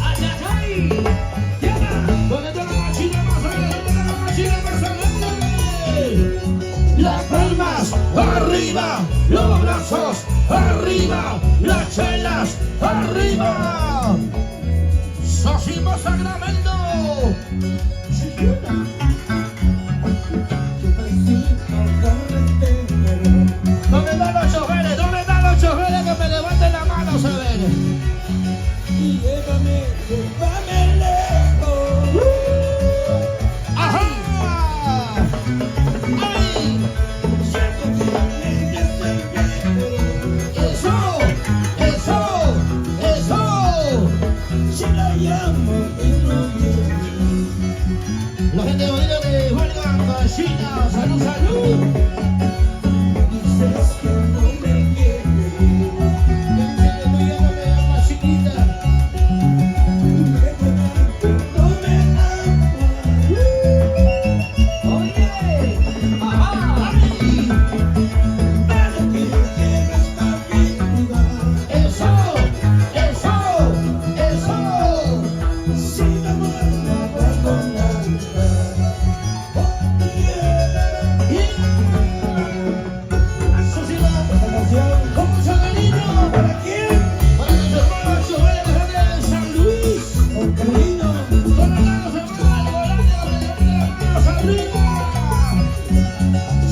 ¡Ayayay! ¿Dónde está la machina más grande? ¿Dónde está la machina más grande? Las palmas arriba, los brazos arriba, las chelas arriba. Sosimo Sacramento. ¿Dónde están los choferes? ¿Dónde están los choferes que me levanten la mano, se ven? Y llévame, llévame lejos. ¡Ajá! ¡Ay! ¡Eso! ¡Eso! ¡Eso! Si la llamo y no viene. La gente bonita de Huelga, Machina, salud, salud. Dices que no me quieres. Dice que tú ya no me das machinita. No me amas. Oye, ajá, ay. ¿Para qué llegas a mi lugar? Eso, eso, eso. Si la muerte abandonada. Oh, yeah. Sosimo, Esta canción, con mucho cariño. ¿para quién? Para nuestros hermanos choferes de la gente de San Luis. Con cariño. Con las manos hermanos, las manos arriba.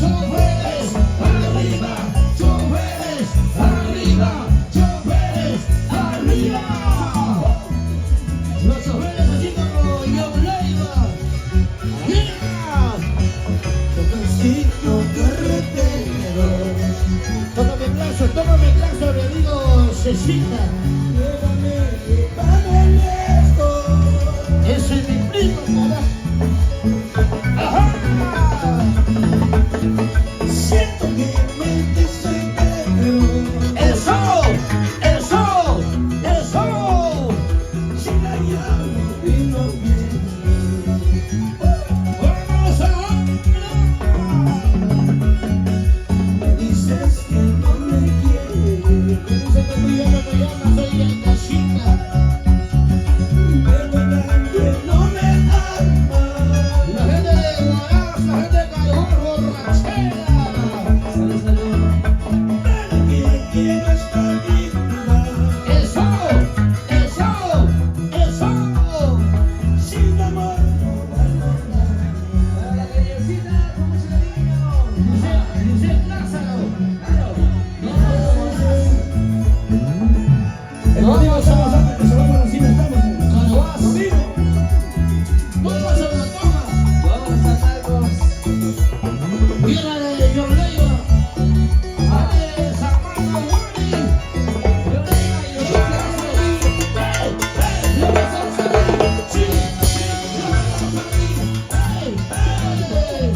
Choferes arriba, choferes arriba, choferes arriba. Los choferes así como John Leiva. ¡Yeah! Tocancito carretero. Toma mi clase, mi amigo Cecita. Llévame, llévame lejos. Ese es mi primo, carajo. ¡Ajá! Siento que me desespero. ¡Eso! ¡Eso! ¡Eso! Si la llamo y no viene. ¡Vamos a Me dices que no me quieres. Dice que tú ya no me llamas, soy el Cachita. Pero también no me amas. La gente de Guadalajara, la gente de Calor, borrachera. Salud, salud. ¿Para qué llegas a mi lugar? ¡Eso! ¡Eso! ¡Eso! Sin amor no valora. La callecita, con mucho cariño. Dice Lázaro. Claro. El motivo somos antes que se va para cine, estamos en Canoas. Camino. ¿Cómo se lo toma? Vamos a Marcos. Viene de John Leiva. De San Marcos, Wally. John Leiva y John Leiva. ¡Hey! ¡Yo me salsaré! ¡Sí! ¡Sí! ¡Yo me salsaré! ¡Hey! ¡Hey!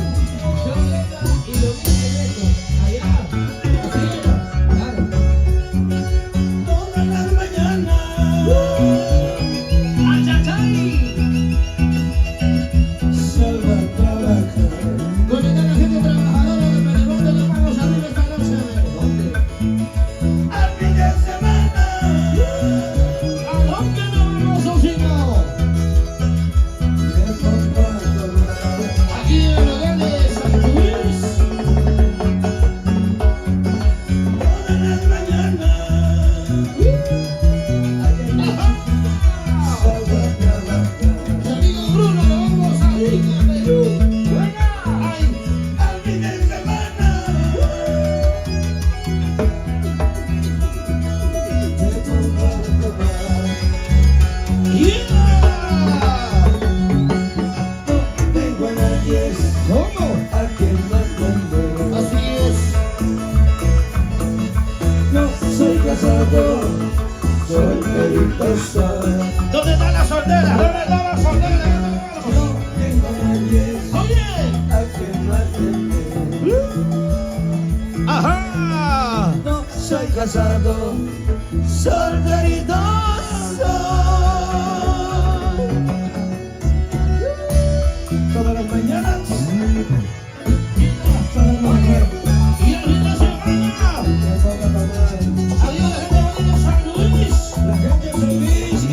John Leiva y lo mismo Neto. Allá. Así. Claro. Todas las mañanas. ¡Ayayay! Salva a trabajar. ¿Dónde está la gente trabajadora que me levante las manos arriba esta noche? ¿Dónde? Al fin de semana. ¿A dónde nos vamos, Sosimo? Me pongo a tomar. Aquí en el hogar de San Luis. Todas las mañanas. Salva a trabajar. Mi amigo Bruno, lo vamos a ir a Perú. ¡Ay! Al fin de semana. Me pongo a tomar. ¡Yeah! No tengo a nadie ¿Cómo? a quien atender. Así es. No soy casado, solterito soy. ¿Dónde están las solteras? ¿Dónde están las solteras? No tengo a nadie Oye. a quien atender. Ajá. No soy casado, solterito soy. Todas las mañanas. Todas las mañanas. Y el fin de semana. Me pongo a tomar. Adiós, la gente bonita de San Luis. La gente feliz y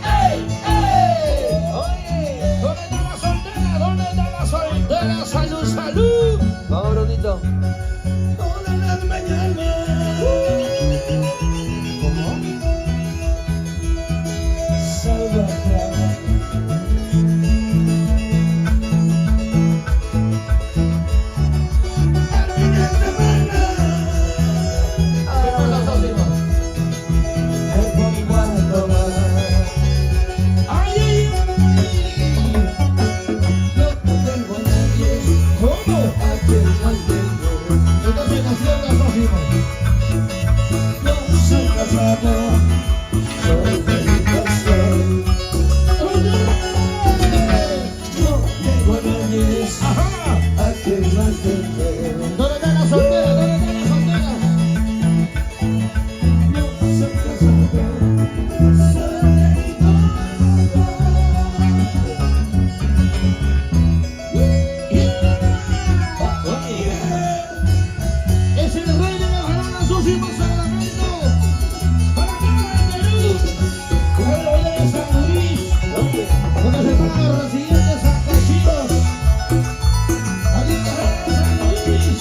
¡Ey! ¡Ey! Oye. ¿Dónde está la soltera? ¿Dónde está la soltera? ¡Salud, salud! Vamos, Brunito. Todas las mañanas. ¿Cómo? Salva ¿Qué pasa, Sosimo? me pongo a tomar. ¡Ay, ay, ay! No tengo a nadie ¿Cómo? a quien mantengo. Entonces nació la Sosimo. No soy casado, soy feliz pastor. No tengo a nadie ¡Ajá! a quien mantener. ¿Dónde está la soltera? ¿Dónde está la soltera? No soy casado, soy feliz Es el rey de la jarana, Sosimo Sacramento. Para todo el Perú. Para la olla de San Luis. Donde se van los residentes santasinos. Aquí en la jarana de San Luis.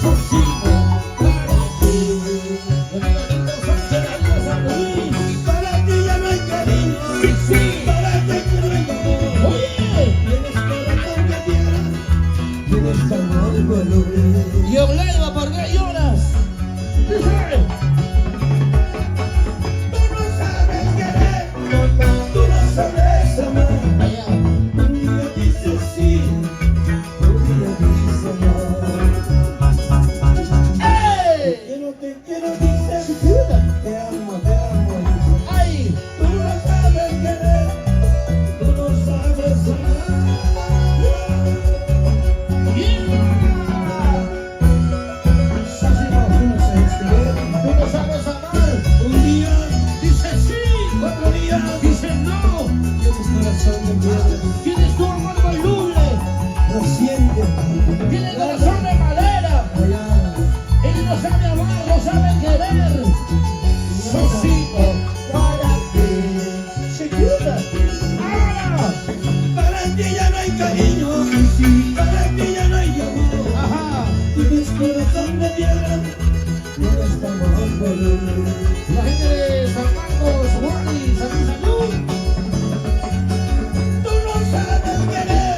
Sosimo, para ti. Benito Sánchez, aquí de San Luis. Para ti ya no hay cariño, Sí, sí. para ti que no hay amor. Oye. Tienes corazón de piedra, tienes amor de valores. Y Oblaiva, ¿por qué lloras? Dice. Tú no sabes querer, tú no sabes amar. Allá. Un día dices sí, un día dices no. ¡Ey! Te quiero, dices te amo, dices. ¡Ay! Tú no sabes querer, tú no sabes amar. Sosimo, Tú no sabes querer, tú no sabes amar. un día, Dice sí, otro día, dice no. tienes corazón de piedra. Tienes tu amor voluble, No siente, tienes corazón de madera. allá, Él no sabe amar, no sabe querer. Sosimo, para ti. se queda. ¡Ahora! Para ti ya no hay cariño, para ti ya no hay amor. ¡Ajá! Tienes corazón de piedra, tienes amor voluble. La gente de San Marcos, Juárez, salud. Tú no sabes querer,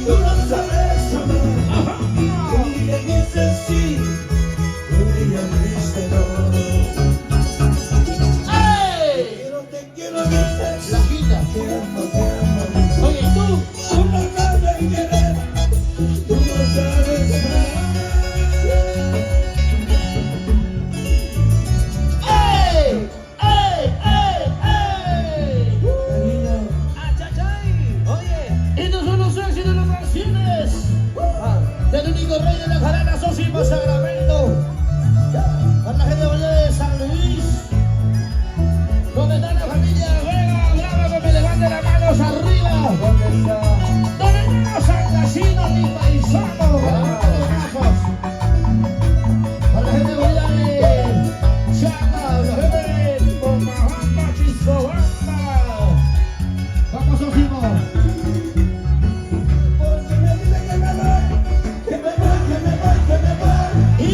tú no sabes amar. ¡Ajá! Un día dices sí, un día dices no. ¡Ey! Te quiero, dices, La quita. te amo, dices. Oye, tú. Tú no sabes querer, tú no sabes amar. ¡Ey! ¡Ey! ¡Ey! ¡Ey! Cariño, ¡Achachay! Oye. Estos son los éxitos de las canciones del único rey de la jarana, Sosimo Sacramento. Para la gente de San Luis, donde está la familia Vega, brava, que me levante las manos arriba. ¿dónde está? Donde están los santasinos y paisanos, brazos. Para la gente de Chaca, la gente de Pomabamba, Chiscobamba. Vamos, Sosimo. Porque me dice que me voy, que me voy, que me voy, que me voy. Y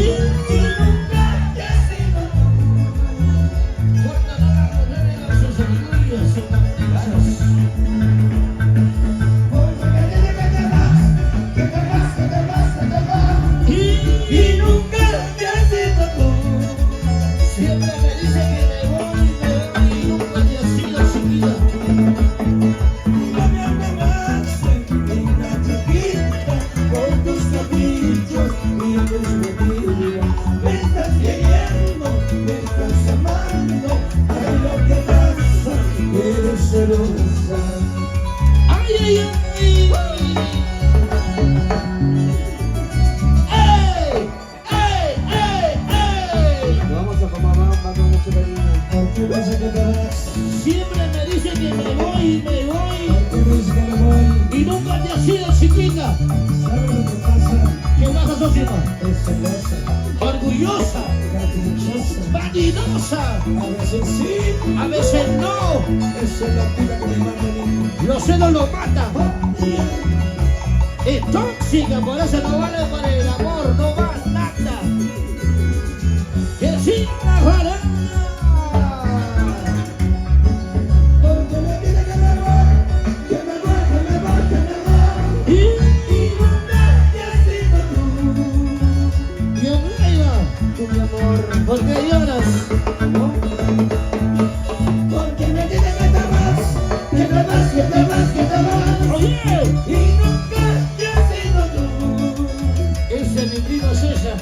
nunca Y así no. cortan a la mujer en sus orgullos y caprichos. Porque me dice que te vas, que te vas, que te vas, que te vas. Y Nunca te has sido tú. siempre me dice que me voy y nunca te has sido chiquita. No me amaste, niña chiquita, con tus caprichos y tus mentiras. Me estás queriendo, me estás amando. Ay, lo que pasa, eres celosa. ¡Ay, ay, ay! ¡Ey! ¡Ey! ¡Ey! ¡Ey! Vamos a Pomabamba con mucho cariño. ¿Por qué pasa que te vas? Siempre me dice que me voy, ¿Por qué dices que me voy? y nunca te has sido chiquita. ¿Sabes lo que pasa? ¿Qué pasa, Sosimo? Es celosa, Orgullosa, caprichosa. vanidosa. A veces sí, A veces no. esa es la cura que me manda mi Los celos lo matan. Es tóxica, por eso no vale para el amor, no va nada. Que siga para. Porque me tiene que me voy, que me voy, que me voy, que me voy. Y nunca te has sido tú. Dios mío, Tu mi amor, ¿por qué lloras? ¿no? Porque me tiene que te vas, que te vas, que te vas, que te vas. Oye, Y nunca te has sido tú. ese mi primo César.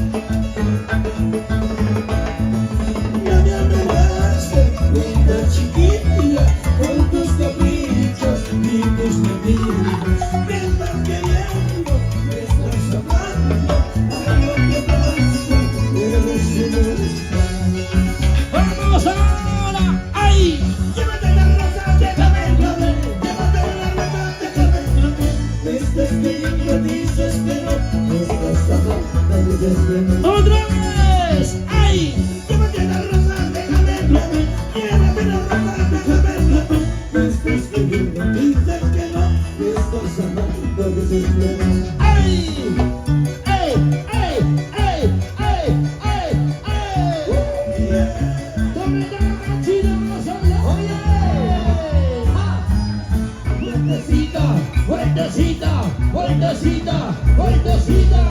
No me amenaces, linda chiquilla, con tus caprichos y tus mentiras. Me estás queriendo, me estás amando, ay, lo que pasa, eres ilusa. Vamos ahora. ¡Ay! Llévate la rosa, déjame llorar, llévate la rosa, déjame llorar. Me estás queriendo, dices que no, me estás amando, dices que no. ¡Otra vez! ¡Ay! Llévate la rosa, déjame llorar, llévate la rosa, déjame llorar. Me estás queriendo, dices que no, me estás amando, dices que no. ¡Ay! ¡Ey! ¡Ey! ¡Ey! ¡Ey! ¡Ey! ¡Ey! ¿Dónde está la canchita? ¡Vamos a hablar! ¡Oye! ¡Ah! ¡Vueltecita! ¡Vueltecita! ¡Vueltecita! ¡Vueltecita!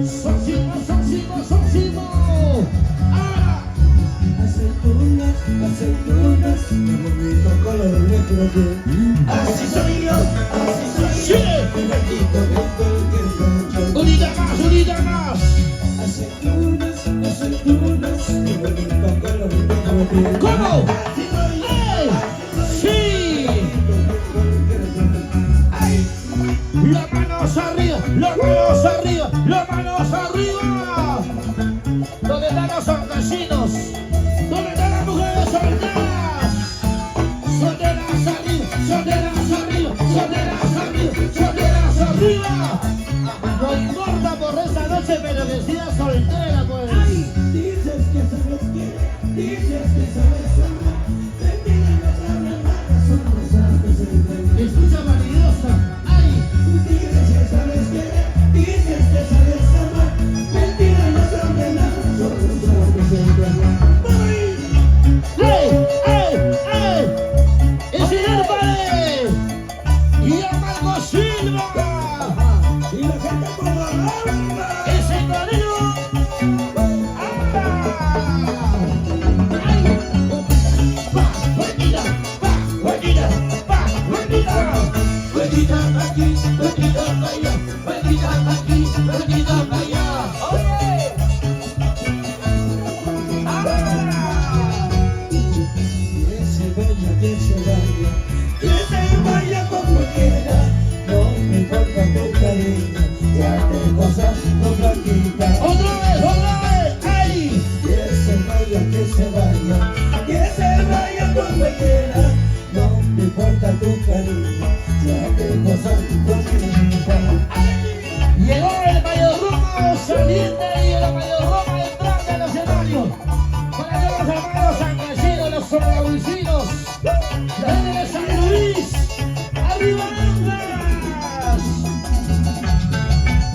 ¡Sosimo! ¡Sosimo! ¡Sosimo! ¡Ah! Aceitunas, aceitunas, qué bonito color negro que. Así soy yo, así soy ¡Sí! yo. Un gatito de cualquier rancho. ¡Unida más! ¡Unida más! Aceitunas, aceitunas, qué bonito color negro que. ¿Cómo? Así soy yo, ¡Ey! ¡Sí! ay, ¡Las manos arriba! ¡Las manos arriba! ¡Las manos arriba! ¿Dónde están los campesinos? ¿Dónde están las mujeres solteras? ¡Solteras arriba! ¡Solteras arriba! ¡Solteras arriba! ¡Solteras arriba! No importa por esa noche, pero que sea soltera, pues. ay, dices que sabes quién, dices que sabes amar. Mentira, no sabes nada, solo sabes el rey. Escucha vanidosa. ¡Ay! Dices que sabes querer, dices que sabes amar. Mentira, no sabes nada, solo sabes el rey. ¡Ey! ¡Ey! ¡Ey! ¡Es Irene! ¡Y Amargo Silva! Y la gente por la banda. ¡Ese torero! ¡Ah! ¡Ay! ¡Va! ¡Jueguita! ¡Va! ¡Jueguita! ¡Va! ¡Jueguita! ¡Jueguita aquí! ¡Jueguita allá! ¡Jueguita aquí! ¡Jueguita allá! ¡Oye! ¡Ah! Que se vaya, que se vaya. Que se vaya como quiera. No me importa tu cariño. Ya te cosas no flaquita. ¡Otra vez! ¡Otra vez! ¡Ay! Que se vaya, que se vaya. Que se vaya como quiera. No me importa tu cariño. Ya te cosas no flaquita. Llegó el mayordomo saliente y el mayordomo entrante al escenario. Para todos los hermanos sancachinos, los sobrevecinos, la gente de San Luis, ¡arriba Ángels!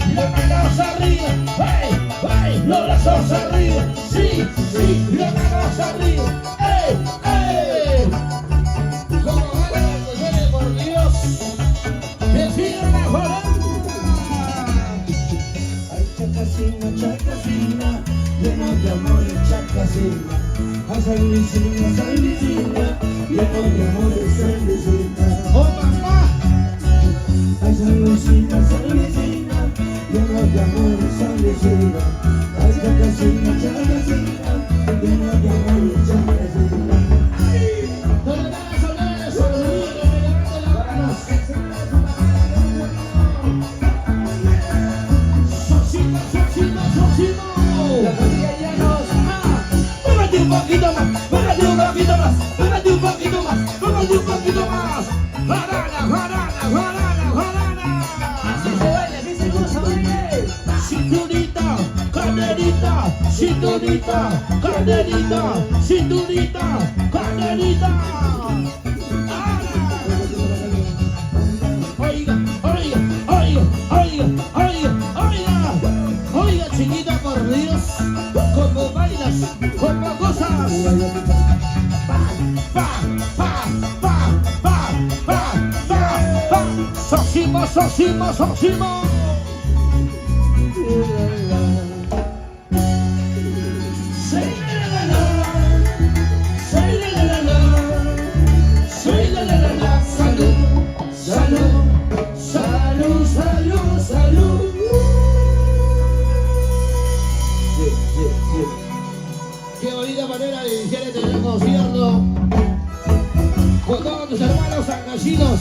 Y las manos arriba, ¡hey! ¡Hey! Los brazos arriba, sí, sí, las manos arriba, ¡ey! ¡Ey! Como vale la cuestión, por Dios, que siga la jodida. Ay, chacasina, chacasina, lleno de amor y chacasina. Ay, San Luisina, lleno de amor y San Luisina. ¡Oh, mamá! Ay, San Luisina, lleno de amor y San Luisina. Ay, chacasina, chacasina, lleno de amor y chacasina. ¿Dónde están las soldadas? ¡Saludos, que me levanten las manos! ¡Sosimo, sosimo, sosimo! La familia Llanos. ¡Ah! ¡Pégate un poquito más! ¡Pégate un poquito más! ¡Pégate un poquito más! ¡Pégate un poquito más! ¡Jarana, jarana, jarana, jarana! Así se baila, así se goza, baile. Cinturita, caderita, cinturita, caderita. Candelita, cinturita, candelita. Oiga, oiga, oiga, oiga, oiga, oiga, oiga, chiquita, por Dios, como bailas, como gozas. Pa, pa, pa, pa, pa, pa, pa, pa. Sosimo, sosimo, sosimo. Say la la la, say la la la, say la la la, salud, salud, salud, salud, salud. Qué bonita manera de iniciar este gran concierto con todos tus hermanos sangallinos.